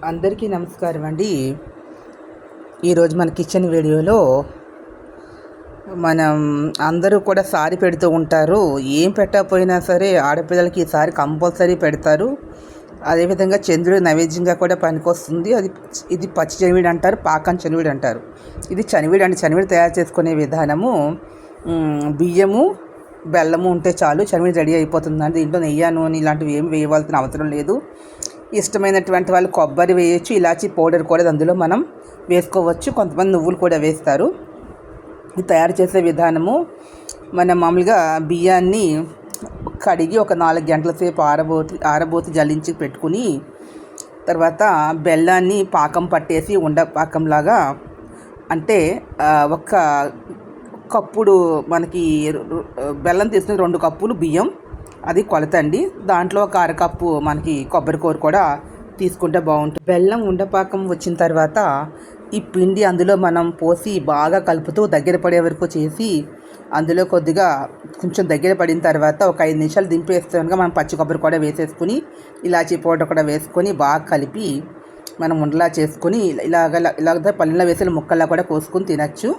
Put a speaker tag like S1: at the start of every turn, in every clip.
S1: అందరికీ నమస్కారం అండి. ఈరోజు మన కిచెన్ వీడియోలో మనం అందరూ కూడా సారీ పెడుతూ ఉంటారు. ఏం పెట్టకపోయినా సరే ఆడపిల్లలకి ఈసారి కంపల్సరీ పెడతారు. అదేవిధంగా చంద్రుడి నైవేద్యంగా కూడా పనికొస్తుంది. ఇది పచ్చి చనివిడి అంటారు, పాకం చనివిడి అంటారు. ఇది చనివిడి అండి. చనివిడి తయారు చేసుకునే విధానము బియ్యము, బెల్లము ఉంటే చాలు చనివిడి రెడీ అయిపోతుందండి. దీంట్లో నెయ్యి, నూనె ఇలాంటివి ఏమి వేయవలసిన అవసరం లేదు. ఇష్టమైనటువంటి వాళ్ళు కొబ్బరి వేయచ్చు, ఇలాచీ పౌడర్ కూడా అందులో మనం వేసుకోవచ్చు. కొంతమంది నువ్వులు కూడా వేస్తారు. ఇది తయారు చేసే విధానము, మనం మామూలుగా బియ్యాన్ని కడిగి ఒక 4 గంటల సేపు ఆరబోతి జల్లించి పెట్టుకుని, తర్వాత బెల్లాన్ని పాకం పట్టేసి పాకంలాగా, అంటే ఒక కప్పుడు మనకి బెల్లం తీసుకుని 2 కప్పులు బియ్యం, అది కొలత అండి. దాంట్లో ఒక అరకప్పు మనకి కొబ్బరి కూర కూడా తీసుకుంటే బాగుంటుంది. బెల్లం ఉండపాకం వచ్చిన తర్వాత ఈ పిండి అందులో మనం పోసి బాగా కలుపుతూ దగ్గర పడే వరకు చేసి, అందులో కొంచెం దగ్గర పడిన తర్వాత ఒక 5 నిమిషాలు దింపేస్తానుగా మనం పచ్చి కొబ్బరి కూడా వేసేసుకుని, ఇలాచీ పౌడర్ కూడా వేసుకొని బాగా కలిపి మనం ఉండలా చేసుకొని ఇలాగ పళ్ళెంలో వేసిన ముక్కల్లా కూడా కోసుకొని తినచ్చు.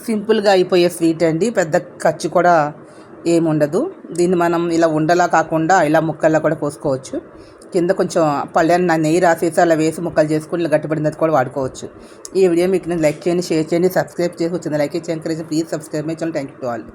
S1: సింపుల్గా అయిపోయే స్వీట్ అండి. పెద్ద ఖర్చు కూడా ఏముండదు. దీన్ని మనం ఇలా ఉండలా కాకుండా ఇలా ముక్కల్లా కూడా కోసుకోవచ్చు. కింద కొంచెం పళ్ళెన్న నెయ్యి రాసేసి అలా వేసి ముక్కలు చేసుకుని ఇలా గట్టిపడినది కూడా వాడుకోవచ్చు. ఈ వీడియో మీకు నేను లైక్ చేయండి, షేర్ చేయండి, సబ్స్క్రైబ్ చేసి వచ్చింది. లైక్ చేసి encourage, please subscribe my channel. Thank you to all.